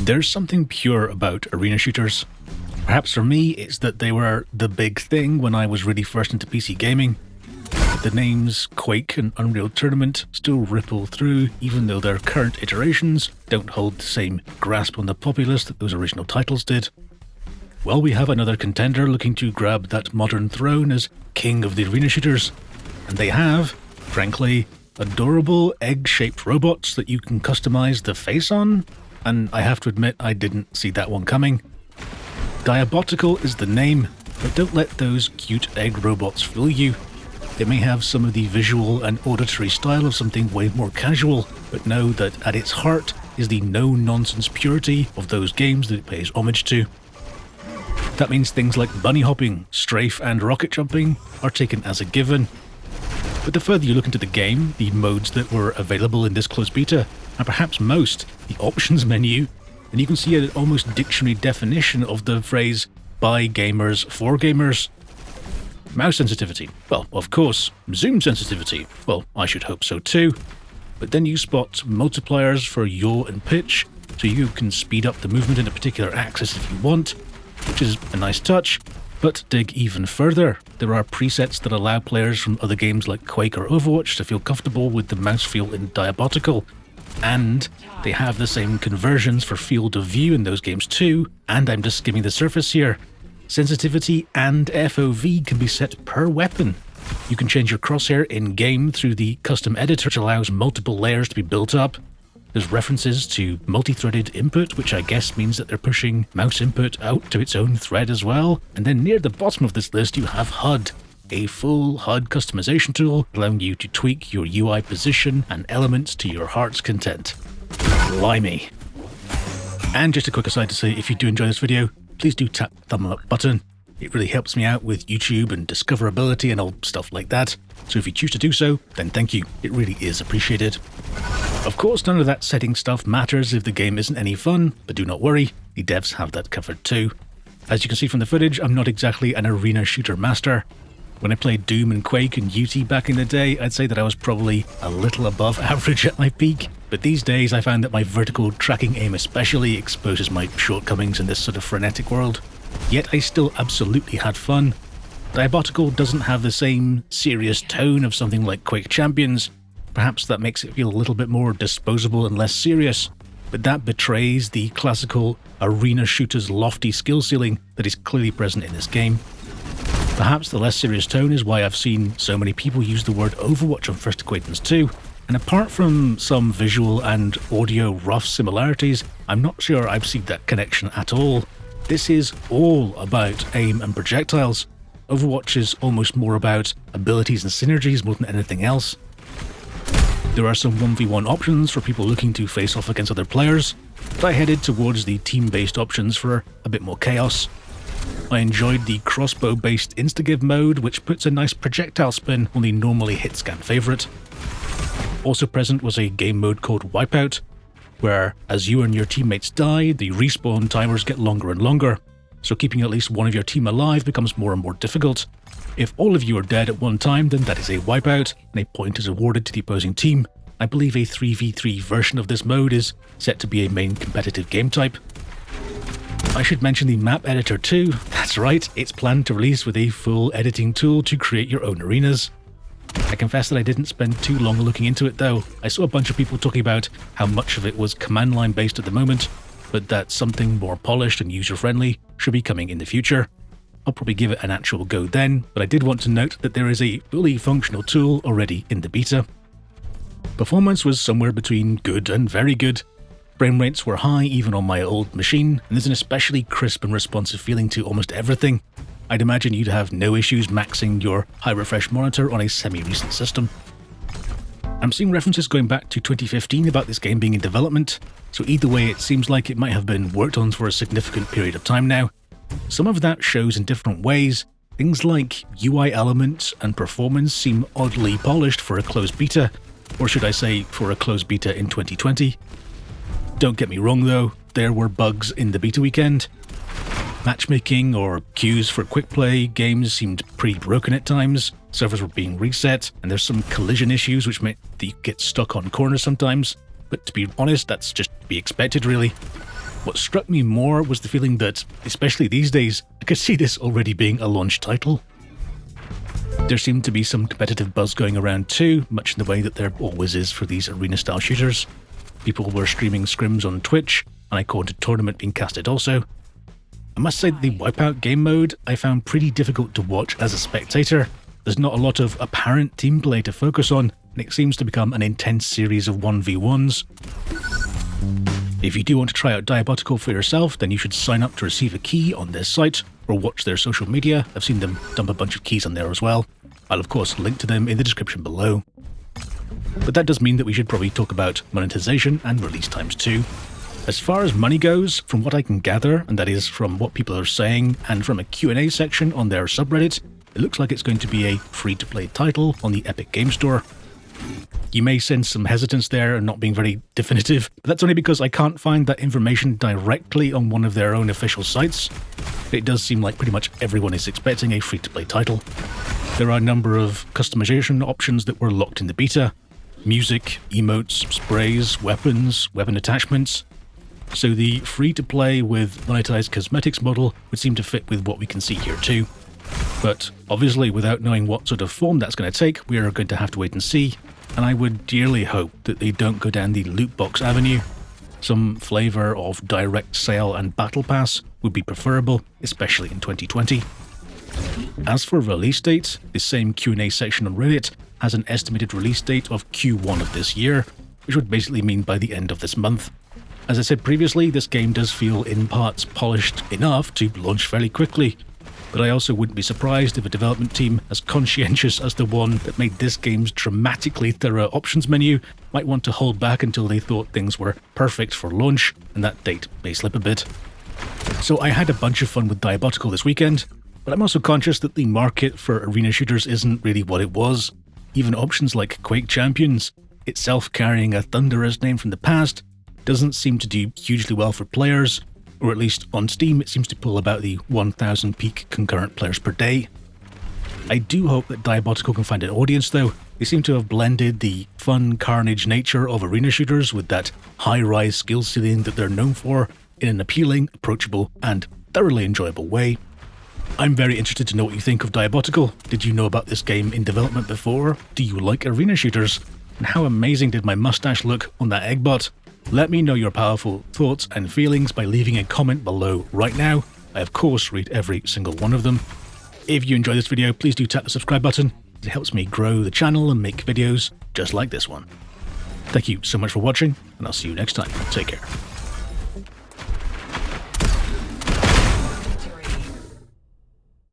There's something pure about arena shooters. Perhaps for me, it's that they were the big thing when I was really first into PC gaming. But the names Quake and Unreal Tournament still ripple through, even though their current iterations don't hold the same grasp on the populace that those original titles did. Well, we have another contender looking to grab that modern throne as king of the arena shooters. And they have, frankly, adorable egg-shaped robots that you can customize the face on. And I have to admit, I didn't see that one coming. Diabotical is the name, but don't let those cute egg robots fool you. They may have some of the visual and auditory style of something way more casual, but know that at its heart is the no-nonsense purity of those games that it pays homage to. That means things like bunny hopping, strafe and rocket jumping are taken as a given. But the further you look into the game, the modes that were available in this closed beta, and perhaps most, the options menu, then you can see an almost dictionary definition of the phrase, by gamers for gamers. Mouse sensitivity, well, of course. Zoom sensitivity, well, I should hope so too. But then you spot multipliers for yaw and pitch, so you can speed up the movement in a particular axis if you want, which is a nice touch. But dig even further, there are presets that allow players from other games like Quake or Overwatch to feel comfortable with the mouse feel in Diabotical. And they have the same conversions for field of view in those games too, and I'm just skimming the surface here. Sensitivity and FOV can be set per weapon. You can change your crosshair in-game through the custom editor, which allows multiple layers to be built up. There's references to multi-threaded input, which I guess means that they're pushing mouse input out to its own thread as well. And then near the bottom of this list you have HUD, a full HUD customization tool allowing you to tweak your UI position and elements to your heart's content. Blimey. And just a quick aside to say, if you do enjoy this video, please do tap the thumb up button. It really helps me out with YouTube and discoverability and all stuff like that. So if you choose to do so, then thank you. It really is appreciated. Of course, none of that setting stuff matters if the game isn't any fun, but do not worry, the devs have that covered too. As you can see from the footage, I'm not exactly an arena shooter master. When I played Doom and Quake and UT back in the day, I'd say that I was probably a little above average at my peak. But these days I found that my vertical tracking aim especially exposes my shortcomings in this sort of frenetic world. Yet I still absolutely had fun. Diabotical doesn't have the same serious tone of something like Quake Champions. Perhaps that makes it feel a little bit more disposable and less serious, but that betrays the classical arena shooter's lofty skill ceiling that is clearly present in this game. Perhaps the less serious tone is why I've seen so many people use the word Overwatch on first acquaintance too, and apart from some visual and audio rough similarities, I'm not sure I've seen that connection at all. This is all about aim and projectiles. Overwatch is almost more about abilities and synergies more than anything else. There are some 1v1 options for people looking to face off against other players, but I headed towards the team-based options for a bit more chaos. I enjoyed the crossbow-based instagib mode, which puts a nice projectile spin on the normally hit-scan favourite. Also present was a game mode called Wipeout, where as you and your teammates die, the respawn timers get longer and longer, so keeping at least one of your team alive becomes more and more difficult. If all of you are dead at one time, then that is a wipeout, and a point is awarded to the opposing team. I believe a 3v3 version of this mode is set to be a main competitive game type. I should mention the map editor too. That's right, it's planned to release with a full editing tool to create your own arenas. I confess that I didn't spend too long looking into it though. I saw a bunch of people talking about how much of it was command line based at the moment, but that something more polished and user-friendly should be coming in the future. I'll probably give it an actual go then, but I did want to note that there is a fully functional tool already in the beta. Performance was somewhere between good and very good. Frame rates were high even on my old machine, and there's an especially crisp and responsive feeling to almost everything. I'd imagine you'd have no issues maxing your high refresh monitor on a semi-recent system. I'm seeing references going back to 2015 about this game being in development, so either way it seems like it might have been worked on for a significant period of time now. Some of that shows in different ways. Things like UI elements and performance seem oddly polished for a closed beta, or should I say for a closed beta in 2020. Don't get me wrong though, there were bugs in the beta weekend. Matchmaking or queues for quick play games seemed pretty broken at times, servers were being reset, and there's some collision issues which meant that you get stuck on corners sometimes, but to be honest, that's just to be expected really. What struck me more was the feeling that, especially these days, I could see this already being a launch title. There seemed to be some competitive buzz going around too, much in the way that there always is for these arena-style shooters. People were streaming scrims on Twitch, and I caught a tournament being casted also. I must say that the Wipeout game mode I found pretty difficult to watch as a spectator. There's not a lot of apparent team play to focus on, and it seems to become an intense series of 1v1s. If you do want to try out Diabotical for yourself, then you should sign up to receive a key on their site, or watch their social media. I've seen them dump a bunch of keys on there as well. I'll of course link to them in the description below. But that does mean that we should probably talk about monetization and release times too. As far as money goes, from what I can gather, and that is from what people are saying and from a Q&A section on their subreddit, it looks like it's going to be a free-to-play title on the Epic Game Store. You may sense some hesitance there and not being very definitive, but that's only because I can't find that information directly on one of their own official sites. It does seem like pretty much everyone is expecting a free-to-play title. There are a number of customization options that were locked in the beta. Music, emotes, sprays, weapons, weapon attachments. So the free-to-play with monetized cosmetics model would seem to fit with what we can see here too. But obviously, without knowing what sort of form that's going to take, we are going to have to wait and see, and I would dearly hope that they don't go down the loot box avenue. Some flavour of direct sale and battle pass would be preferable, especially in 2020. As for release date, this same Q&A section on Reddit has an estimated release date of Q1 of this year, which would basically mean by the end of this month. As I said previously, this game does feel in parts polished enough to launch fairly quickly, but I also wouldn't be surprised if a development team as conscientious as the one that made this game's dramatically thorough options menu might want to hold back until they thought things were perfect for launch, and that date may slip a bit. So I had a bunch of fun with Diabotical this weekend, but I'm also conscious that the market for arena shooters isn't really what it was. Even options like Quake Champions, itself carrying a thunderous name from the past, doesn't seem to do hugely well for players, or at least on Steam it seems to pull about the 1,000 peak concurrent players per day. I do hope that Diabotical can find an audience though. They seem to have blended the fun carnage nature of arena shooters with that high-rise skill ceiling that they're known for in an appealing, approachable, and thoroughly enjoyable way. I'm very interested to know what you think of Diabotical. Did you know about this game in development before? Do you like arena shooters? And how amazing did my mustache look on that eggbot? Let me know your powerful thoughts and feelings by leaving a comment below right now. I of course read every single one of them. If you enjoyed this video, please do tap the subscribe button. It helps me grow the channel and make videos just like this one. Thank you so much for watching, and I'll see you next time. Take care.